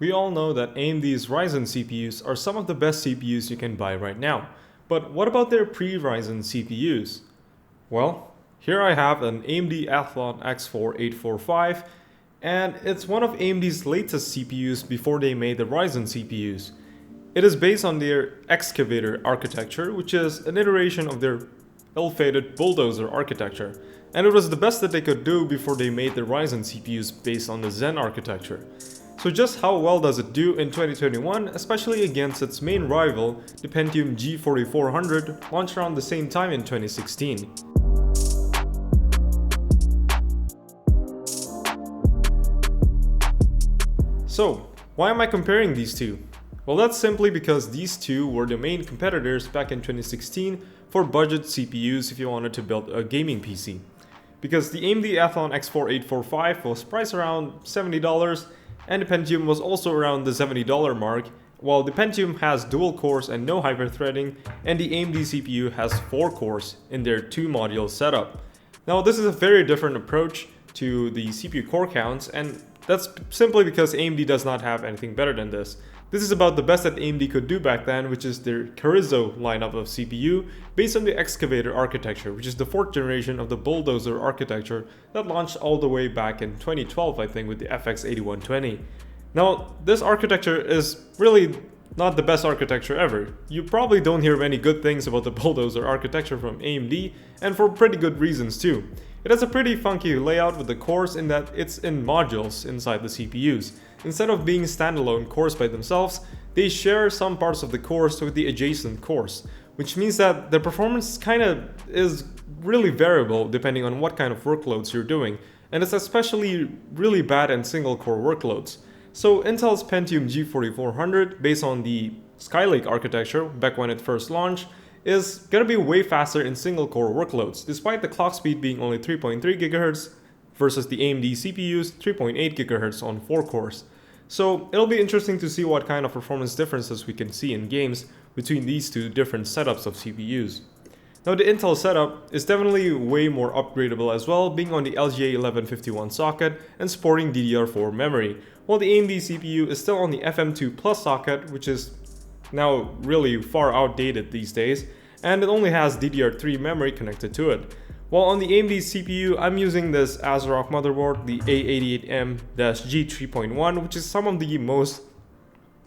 We all know that AMD's Ryzen CPUs are some of the best CPUs you can buy right now. But what about their pre-Ryzen CPUs? Well, here I have an AMD Athlon X4 845, and it's one of AMD's latest CPUs before they made the Ryzen CPUs. It is based on their Excavator architecture, which is an iteration of their ill-fated Bulldozer architecture, and it was the best that they could do before they made the Ryzen CPUs based on the Zen architecture. So just how well does it do in 2021, especially against its main rival, the Pentium G4400, launched around the same time in 2016? So, why am I comparing these two? Well, that's simply because these two were the main competitors back in 2016 for budget CPUs if you wanted to build a gaming PC. Because the AMD Athlon X4 845 was priced around $70, and the Pentium was also around the $70 mark, while the Pentium has dual cores and no hyperthreading, and the AMD CPU has 4 cores in their 2-module setup. Now, this is a very different approach to the CPU core counts, and that's simply because AMD does not have anything better than this. This is about the best that AMD could do back then, which is their Carrizo lineup of CPU based on the Excavator architecture, which is the 4th generation of the Bulldozer architecture that launched all the way back in 2012, I think, with the FX 8120. Now, this architecture is really not the best architecture ever. You probably don't hear many good things about the Bulldozer architecture from AMD, and for pretty good reasons too. It has a pretty funky layout with the cores in that it's in modules inside the CPUs. Instead of being standalone cores by themselves, they share some parts of the cores with the adjacent cores, which means that the performance kinda is really variable depending on what kind of workloads you're doing, and it's especially really bad in single core workloads. So Intel's Pentium G4400, based on the Skylake architecture back when it first launched, is gonna be way faster in single core workloads, despite the clock speed being only 3.3 GHz versus the AMD CPU's 3.8 GHz on 4 cores. So it'll be interesting to see what kind of performance differences we can see in games between these two different setups of CPUs. Now, the Intel setup is definitely way more upgradable as well, being on the LGA 1151 socket and supporting DDR4 memory, while the AMD CPU is still on the FM2 Plus socket, which is now really far outdated these days, and it only has DDR3 memory connected to it. While on the AMD CPU, I'm using this ASRock motherboard, the A88M-G3.1, which is some of the most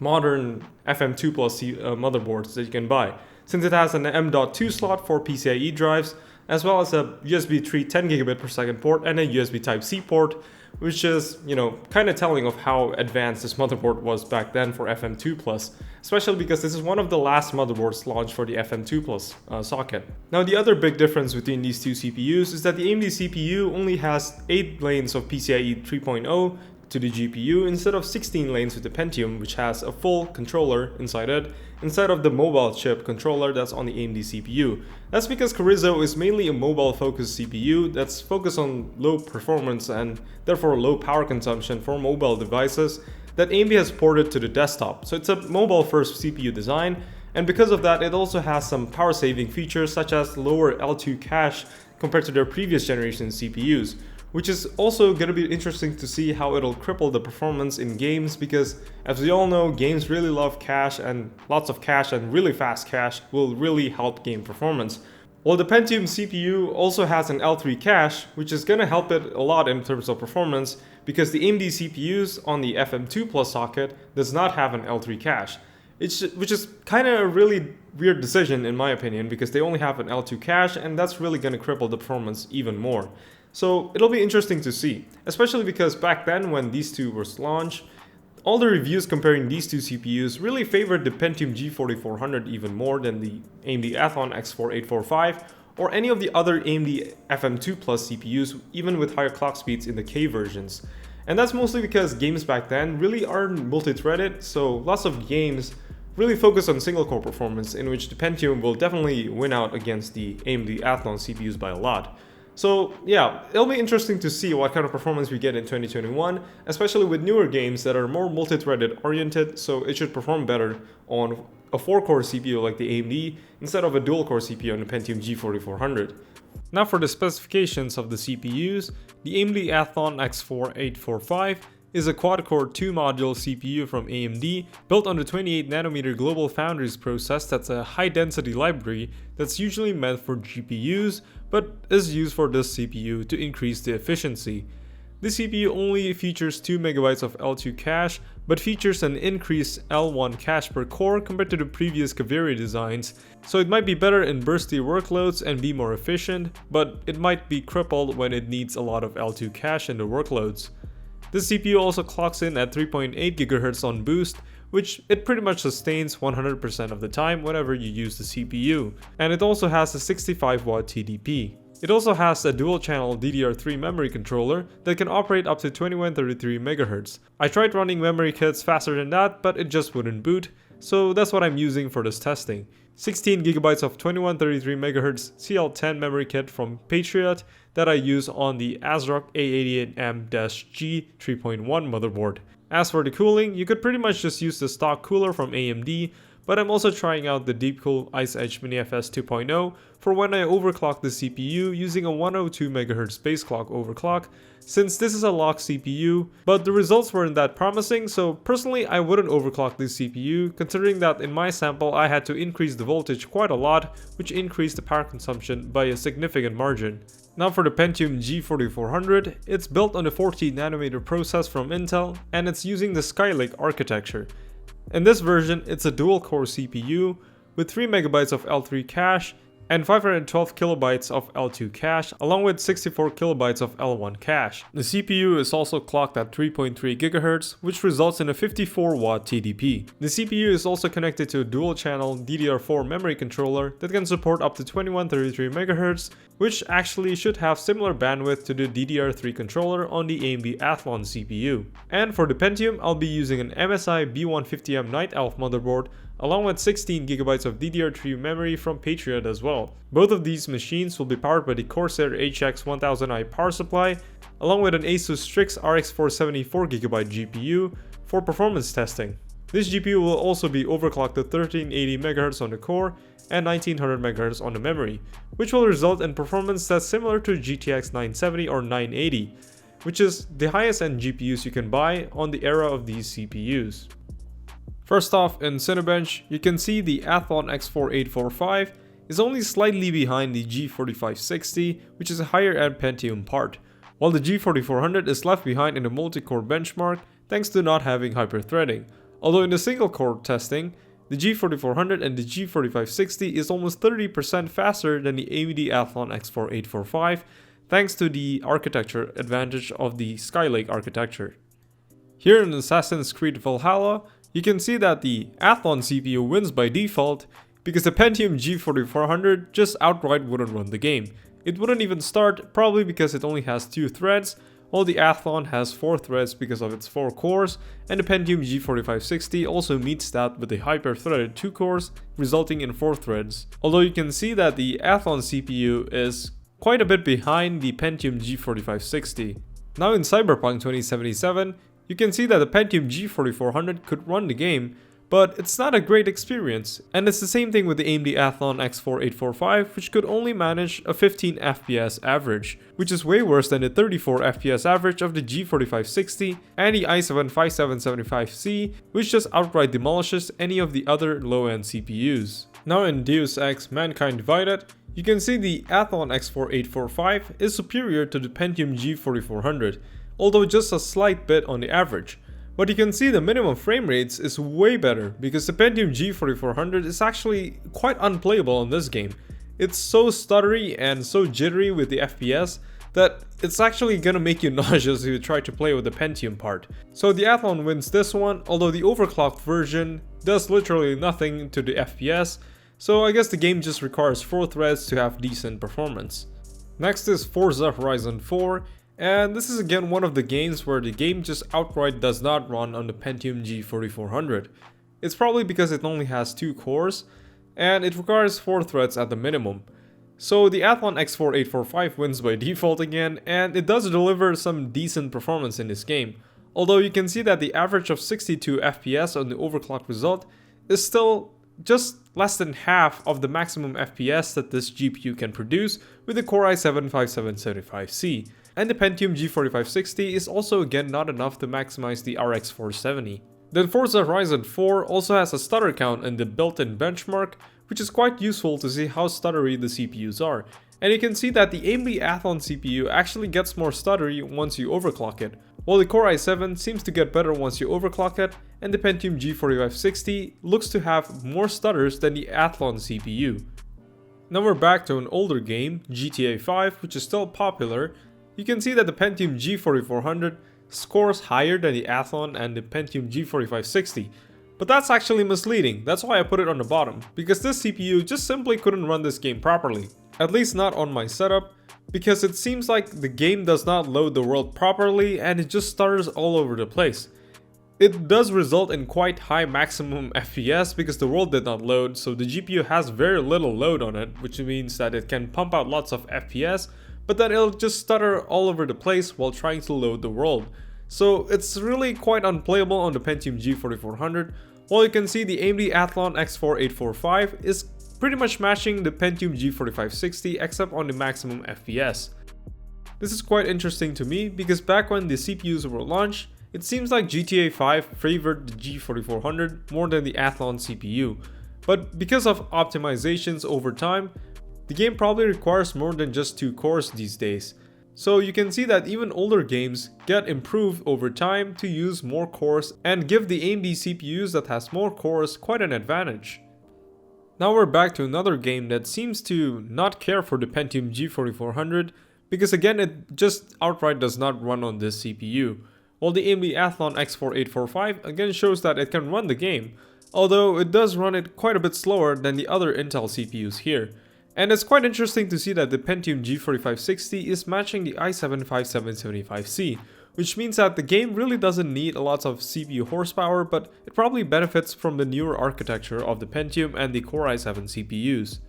modern FM2 Plus motherboards that you can buy, since it has an M.2 slot for PCIe drives, as well as a USB 3 10 gigabit per second port and a USB Type-C port, which is, kind of telling of how advanced this motherboard was back then for FM2 Plus, especially because this is one of the last motherboards launched for the FM2 Plus socket. Now, the other big difference between these two CPUs is that the AMD CPU only has 8 lanes of PCIe 3.0 to the GPU instead of 16 lanes with the Pentium, which has a full controller inside it, instead of the mobile chip controller that's on the AMD CPU. That's because Carrizo is mainly a mobile-focused CPU that's focused on low performance and therefore low power consumption for mobile devices that AMD has ported to the desktop. So it's a mobile-first CPU design, and because of that, it also has some power-saving features such as lower L2 cache compared to their previous generation CPUs, which is also going to be interesting to see how it'll cripple the performance in games, because as we all know, games really love cache, and lots of cache and really fast cache will really help game performance. While the Pentium CPU also has an L3 cache, which is going to help it a lot in terms of performance, because the AMD CPUs on the FM2 Plus socket does not have an L3 cache, which is kind of a really weird decision in my opinion, because they only have an L2 cache, and that's really going to cripple the performance even more. So it'll be interesting to see, especially because back then when these two were launched, all the reviews comparing these two CPUs really favored the Pentium G4400 even more than the AMD Athlon X4 845 or any of the other AMD FM2 Plus CPUs, even with higher clock speeds in the K versions. And that's mostly because games back then really aren't multi-threaded, so lots of games really focus on single core performance, in which the Pentium will definitely win out against the AMD Athlon CPUs by a lot. So yeah, it'll be interesting to see what kind of performance we get in 2021, especially with newer games that are more multi-threaded oriented, so it should perform better on a 4-core CPU like the AMD instead of a dual-core CPU on the Pentium G4400. Now for the specifications of the CPUs, the AMD Athlon X4 845 is a quad-core 2-module CPU from AMD built on the 28nm Global Foundries process that's a high-density library that's usually meant for GPUs but is used for this CPU to increase the efficiency. The CPU only features 2MB of L2 cache, but features an increased L1 cache per core compared to the previous Carrizo designs, so it might be better in bursty workloads and be more efficient, but it might be crippled when it needs a lot of L2 cache in the workloads. The CPU also clocks in at 3.8 GHz on boost, which it pretty much sustains 100% of the time whenever you use the CPU, and it also has a 65W TDP. It also has a dual-channel DDR3 memory controller that can operate up to 2133 MHz. I tried running memory kits faster than that, but it just wouldn't boot, so that's what I'm using for this testing. 16GB of 2133 MHz CL10 memory kit from Patriot that I use on the ASRock A88M-G3.1 motherboard. As for the cooling, you could pretty much just use the stock cooler from AMD, but I'm also trying out the Deepcool Ice Edge MiniFS 2.0 for when I overclock the CPU using a 102 MHz base clock overclock, since this is a locked CPU, but the results weren't that promising, so personally I wouldn't overclock this CPU, considering that in my sample I had to increase the voltage quite a lot, which increased the power consumption by a significant margin. Now for the Pentium G4400, it's built on the 14nm process from Intel, and it's using the Skylake architecture. In this version, it's a dual-core CPU with 3MB of L3 cache and 512 KB of L2 cache, along with 64 KB of L1 cache. The CPU is also clocked at 3.3 GHz, which results in a 54W TDP. The CPU is also connected to a dual-channel DDR4 memory controller that can support up to 2133 MHz, which actually should have similar bandwidth to the DDR3 controller on the AMD Athlon CPU. And for the Pentium, I'll be using an MSI B150M Night Elf motherboard, along with 16GB of DDR3 memory from Patriot as well. Both of these machines will be powered by the Corsair HX1000i power supply, along with an Asus Strix RX 474GB GPU for performance testing. This GPU will also be overclocked to 1380 MHz on the core and 1900 MHz on the memory, which will result in performance that's similar to GTX 970 or 980, which is the highest end GPUs you can buy on the era of these CPUs. First off, in Cinebench, you can see the Athlon X4 845 is only slightly behind the G4560, which is a higher end Pentium part, while the G4400 is left behind in the multi-core benchmark thanks to not having hyper-threading. Although in the single-core testing, the G4400 and the G4560 is almost 30% faster than the AMD Athlon X4 845 thanks to the architecture advantage of the Skylake architecture. Here in Assassin's Creed Valhalla, you can see that the Athlon CPU wins by default because the Pentium G4400 just outright wouldn't run the game. It wouldn't even start, probably because it only has 2 threads, while the Athlon has 4 threads because of its 4 cores, and the Pentium G4560 also meets that with a hyper-threaded 2 cores, resulting in 4 threads. Although you can see that the Athlon CPU is quite a bit behind the Pentium G4560. Now in Cyberpunk 2077, you can see that the Pentium G4400 could run the game, but it's not a great experience, and it's the same thing with the AMD Athlon X4 845, which could only manage a 15 FPS average, which is way worse than the 34 FPS average of the G4560 and the i7-5775C, which just outright demolishes any of the other low-end CPUs. Now in Deus Ex Mankind Divided, you can see the Athlon X4 845 is superior to the Pentium G4400, although just a slight bit on the average. But you can see the minimum frame rates is way better because the Pentium G4400 is actually quite unplayable on this game. It's so stuttery and so jittery with the FPS that it's actually gonna make you nauseous if you try to play with the Pentium part. So the Athlon wins this one, although the overclocked version does literally nothing to the FPS, so I guess the game just requires 4 threads to have decent performance. Next is Forza Horizon 4. And this is again one of the games where the game just outright does not run on the Pentium G4400. It's probably because it only has 2 cores, and it requires 4 threads at the minimum. So the Athlon X4 845 wins by default again, and it does deliver some decent performance in this game. Although you can see that the average of 62 FPS on the overclocked result is still just less than half of the maximum FPS that this GPU can produce with the Core i7-5775C. and the Pentium G4560 is also again not enough to maximize the RX 470. Then Forza Horizon 4 also has a stutter count in the built-in benchmark, which is quite useful to see how stuttery the CPUs are. And you can see that the AMD Athlon CPU actually gets more stuttery once you overclock it, while the Core i7 seems to get better once you overclock it, and the Pentium G4560 looks to have more stutters than the Athlon CPU. Now we're back to an older game, GTA 5, which is still popular. You can see that the Pentium G4400 scores higher than the Athlon and the Pentium G4560. But that's actually misleading, that's why I put it on the bottom, because this CPU just simply couldn't run this game properly. At least not on my setup, because it seems like the game does not load the world properly and it just stutters all over the place. It does result in quite high maximum FPS because the world did not load, so the GPU has very little load on it, which means that it can pump out lots of FPS, but then it'll just stutter all over the place while trying to load the world. So it's really quite unplayable on the Pentium G4400, while you can see the AMD Athlon X4 845 is pretty much matching the Pentium G4560 except on the maximum FPS. This is quite interesting to me because back when the CPUs were launched, it seems like GTA 5 favored the G4400 more than the Athlon CPU, but because of optimizations over time, the game probably requires more than just 2 cores these days. So you can see that even older games get improved over time to use more cores and give the AMD CPUs that has more cores quite an advantage. Now we're back to another game that seems to not care for the Pentium G4400 because again it just outright does not run on this CPU, while the AMD Athlon X4 845 again shows that it can run the game, although it does run it quite a bit slower than the other Intel CPUs here. And it's quite interesting to see that the Pentium G4560 is matching the i7 5775C, which means that the game really doesn't need a lot of CPU horsepower, but it probably benefits from the newer architecture of the Pentium and the Core i7 CPUs.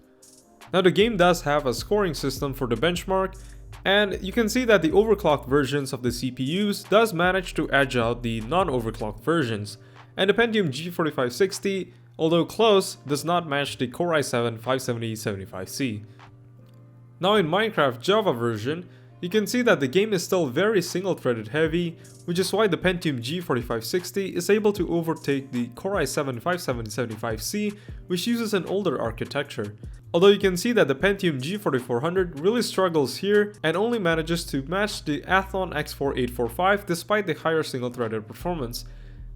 Now the game does have a scoring system for the benchmark, and you can see that the overclocked versions of the CPUs does manage to edge out the non-overclocked versions, and the Pentium G4560, although close, does not match the Core i7 57075C. Now in Minecraft Java version, you can see that the game is still very single-threaded heavy, which is why the Pentium G4560 is able to overtake the Core i7 5775C, which uses an older architecture. Although you can see that the Pentium G4400 really struggles here and only manages to match the Athlon X4 845 despite the higher single-threaded performance.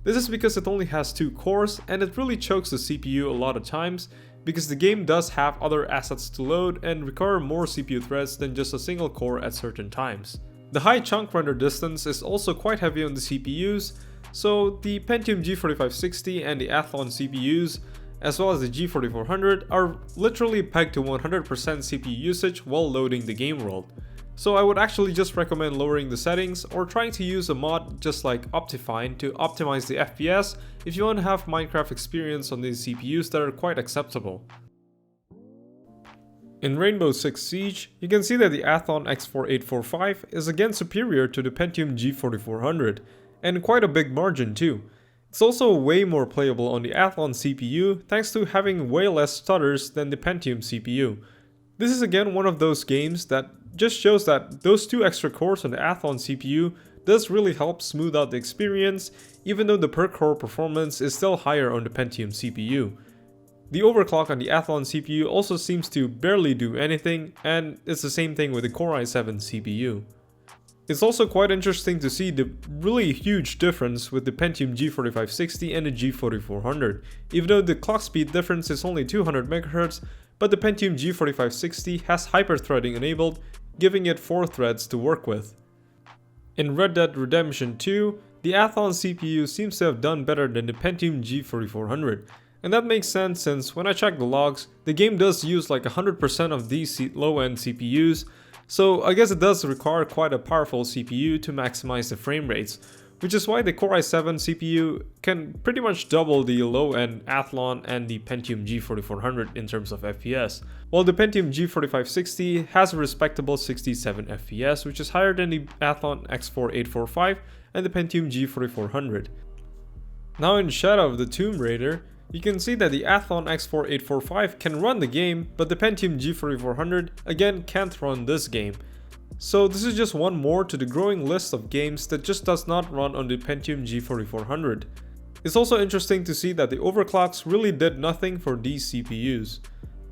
This is because it only has 2 cores and it really chokes the CPU a lot of times because the game does have other assets to load and require more CPU threads than just a single core at certain times. The high chunk render distance is also quite heavy on the CPUs, so the Pentium G4560 and the Athlon CPUs, as well as the G4400, are literally pegged to 100% CPU usage while loading the game world. So I would actually just recommend lowering the settings or trying to use a mod just like Optifine to optimize the FPS if you want to have Minecraft experience on these CPUs that are quite acceptable. In Rainbow Six Siege, you can see that the Athlon X4 845 is again superior to the Pentium G4400, and quite a big margin too. It's also way more playable on the Athlon CPU thanks to having way less stutters than the Pentium CPU. This is again one of those games that just shows that those 2 extra cores on the Athlon CPU does really help smooth out the experience, even though the per core performance is still higher on the Pentium CPU. The overclock on the Athlon CPU also seems to barely do anything, and it's the same thing with the Core i7 CPU. It's also quite interesting to see the really huge difference with the Pentium G4560 and the G4400, even though the clock speed difference is only 200 MHz, but the Pentium G4560 has hyperthreading enabled, giving it 4 threads to work with. In Red Dead Redemption 2, the Athlon CPU seems to have done better than the Pentium G4400, and that makes sense since when I check the logs, the game does use like 100% of these low-end CPUs, so I guess it does require quite a powerful CPU to maximize the frame rates, which is why the Core i7 CPU can pretty much double the low-end Athlon and the Pentium G4400 in terms of FPS, while the Pentium G4560 has a respectable 67 FPS, which is higher than the Athlon X4 845 and the Pentium G4400. Now in Shadow of the Tomb Raider, you can see that the Athlon X4 845 can run the game, but the Pentium G4400 again can't run this game. So this is just one more to the growing list of games that just does not run on the Pentium G4400. It's also interesting to see that the overclocks really did nothing for these CPUs.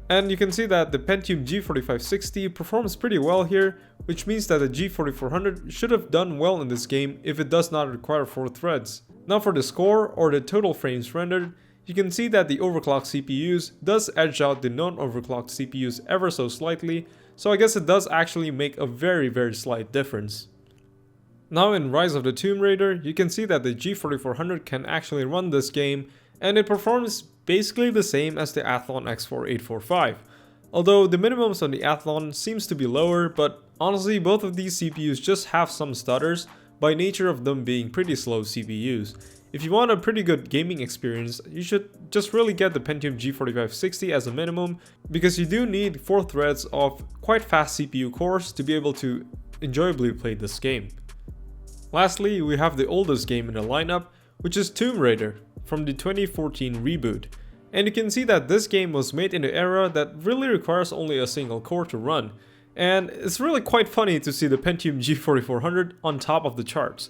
And you can see that the Pentium G4560 performs pretty well here, which means that the G4400 should have done well in this game if it does not require 4 threads. Now for the score, or the total frames rendered, you can see that the overclocked CPUs does edge out the non-overclocked CPUs ever so slightly, so I guess it does actually make a very slight difference. Now in Rise of the Tomb Raider, you can see that the G4400 can actually run this game, and it performs basically the same as the Athlon X4 845. Although the minimums on the Athlon seems to be lower, but honestly both of these CPUs just have some stutters by nature of them being pretty slow CPUs. If you want a pretty good gaming experience, you should just really get the Pentium G4560 as a minimum, because you do need 4 threads of quite fast CPU cores to be able to enjoyably play this game. Lastly, we have the oldest game in the lineup, which is Tomb Raider from the 2014 reboot. And you can see that this game was made in the era that really requires only a single core to run. And it's really quite funny to see the Pentium G4400 on top of the charts.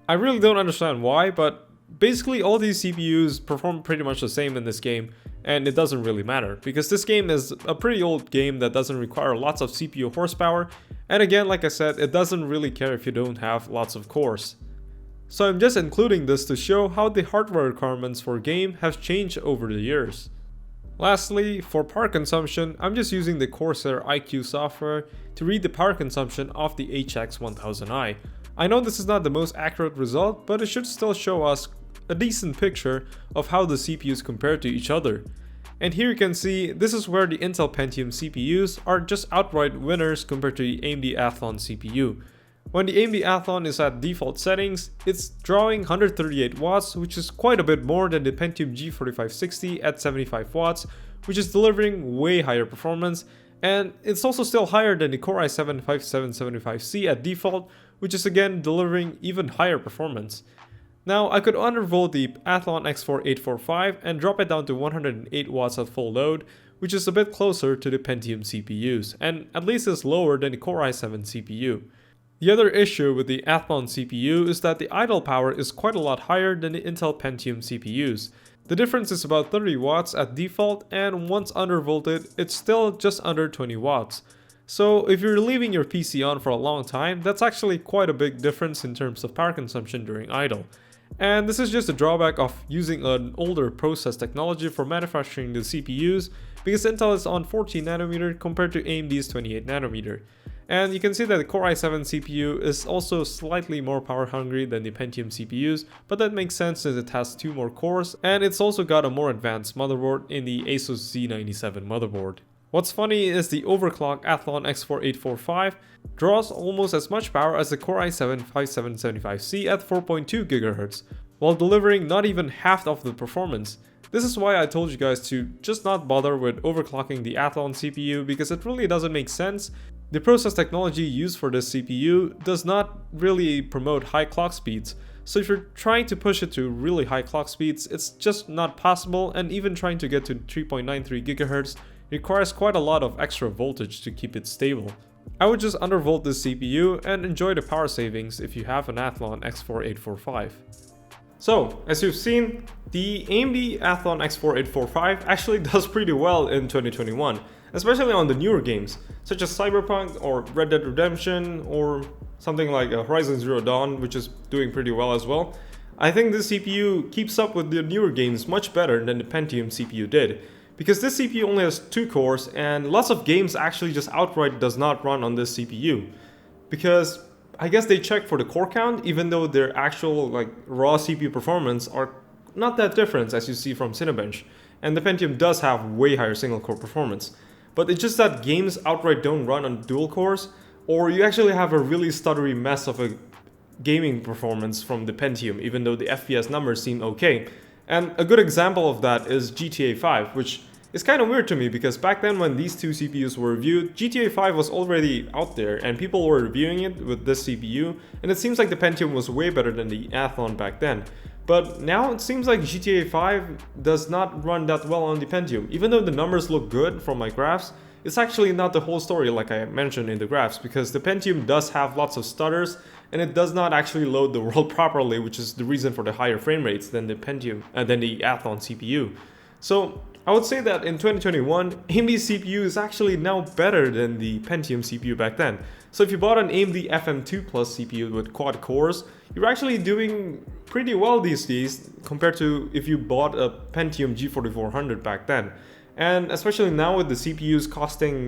I really don't understand why, but basically all these CPUs perform pretty much the same in this game, and it doesn't really matter, because this game is a pretty old game that doesn't require lots of CPU horsepower, and again, like I said, it doesn't really care if you don't have lots of cores. So I'm just including this to show how the hardware requirements for a game have changed over the years. Lastly, for power consumption, I'm just using the Corsair iQ software to read the power consumption of the HX1000i. I know this is not the most accurate result, but it should still show us a decent picture of how the CPUs compare to each other. And here you can see this is where the Intel Pentium CPUs are just outright winners compared to the AMD Athlon CPU. When the AMD Athlon is at default settings, it's drawing 138 watts, which is quite a bit more than the Pentium G4560 at 75 watts, which is delivering way higher performance, and it's also still higher than the Core i7-5775C at default, which is again delivering even higher performance. Now I could undervolt the Athlon X4 845 and drop it down to 108 watts at full load, which is a bit closer to the Pentium CPUs, and at least is lower than the Core i7 CPU. The other issue with the Athlon CPU is that the idle power is quite a lot higher than the Intel Pentium CPUs. The difference is about 30 watts at default, and once undervolted, it's still just under 20 watts. So if you're leaving your PC on for a long time, that's actually quite a big difference in terms of power consumption during idle. And this is just a drawback of using an older process technology for manufacturing the CPUs, because Intel is on 14nm compared to AMD's 28nm. And you can see that the Core i7 CPU is also slightly more power hungry than the Pentium CPUs, but that makes sense since it has 2 more cores, and it's also got a more advanced motherboard in the Asus Z97 motherboard. What's funny is the overclocked Athlon X4 845 draws almost as much power as the Core i7-5775C at 4.2 GHz, while delivering not even half of the performance. This is why I told you guys to just not bother with overclocking the Athlon CPU, because it really doesn't make sense. The process technology used for this CPU does not really promote high clock speeds, so if you're trying to push it to really high clock speeds, it's just not possible, and even trying to get to 3.93 GHz requires quite a lot of extra voltage to keep it stable. I would just undervolt this CPU and enjoy the power savings if you have an Athlon X4 845. So, as you've seen, the AMD Athlon X4 845 actually does pretty well in 2021, especially on the newer games, such as Cyberpunk or Red Dead Redemption or something like Horizon Zero Dawn, which is doing pretty well as well. I think this CPU keeps up with the newer games much better than the Pentium CPU did, because this CPU only has 2 cores and lots of games actually just outright does not run on this CPU. Because I guess they check for the core count, even though their actual raw CPU performance are not that different as you see from Cinebench, and the Pentium does have way higher single core performance. But it's just that games outright don't run on dual cores, or you actually have a really stuttery mess of a gaming performance from the Pentium, even though the FPS numbers seem okay. And a good example of that is GTA 5, which is kind of weird to me because back then when these 2 CPUs were reviewed, GTA 5 was already out there and people were reviewing it with this CPU, and it seems like the Pentium was way better than the Athlon back then. But now it seems like GTA 5 does not run that well on the Pentium. Even though the numbers look good from my graphs, it's actually not the whole story like I mentioned in the graphs, because the Pentium does have lots of stutters and it does not actually load the world properly, which is the reason for the higher frame rates than the Athlon CPU. So I would say that in 2021, AMD's CPU is actually now better than the Pentium CPU back then. So if you bought an AMD FM2 Plus CPU with quad cores, you're actually doing pretty well these days compared to if you bought a Pentium G4400 back then. And especially now with the CPUs costing,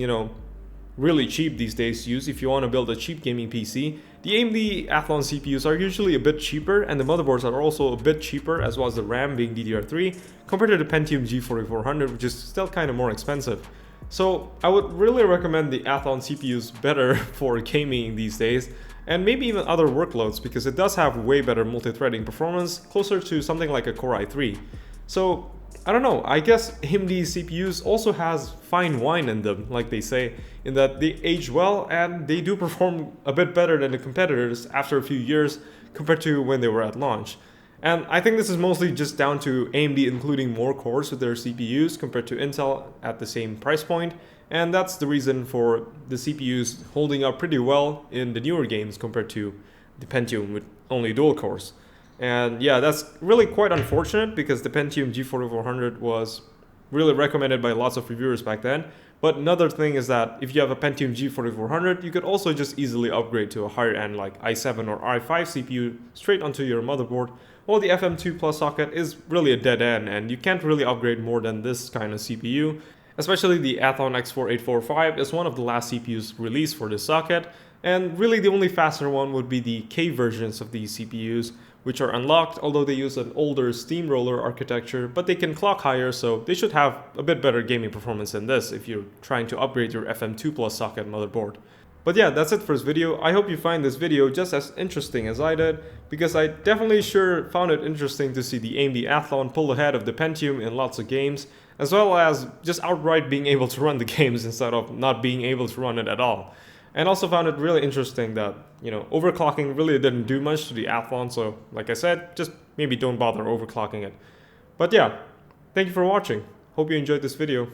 really cheap these days to use if you want to build a cheap gaming PC, the AMD Athlon CPUs are usually a bit cheaper, and the motherboards are also a bit cheaper, as well as the RAM being DDR3 compared to the Pentium G4400, which is still kind of more expensive. So I would really recommend the Athlon CPUs better for gaming these days, and maybe even other workloads, because it does have way better multi-threading performance, closer to something like a Core i3. So I don't know, I guess AMD CPUs also has fine wine in them, like they say, in that they age well and they do perform a bit better than the competitors after a few years compared to when they were at launch. And I think this is mostly just down to AMD including more cores with their CPUs compared to Intel at the same price point, and that's the reason for the CPUs holding up pretty well in the newer games compared to the Pentium with only dual cores. And yeah, that's really quite unfortunate, because the Pentium G4400 was really recommended by lots of reviewers back then. But another thing is that if you have a Pentium G4400, you could also just easily upgrade to a higher end like i7 or i5 CPU straight onto your motherboard, while the FM2 Plus socket is really a dead end and you can't really upgrade more than this kind of CPU. Especially the Athlon X4 845 is one of the last CPUs released for this socket, and really the only faster one would be the K versions of these CPUs, which are unlocked, although they use an older steamroller architecture, but they can clock higher, so they should have a bit better gaming performance than this if you're trying to upgrade your FM2 Plus socket motherboard. But yeah, that's it for this video. I hope you find this video just as interesting as I did, because I definitely sure found it interesting to see the AMD Athlon pull ahead of the Pentium in lots of games, as well as just outright being able to run the games instead of not being able to run it at all. And also found it really interesting that, overclocking really didn't do much to the Athlon, so like I said, just maybe don't bother overclocking it. But yeah, thank you for watching. Hope you enjoyed this video.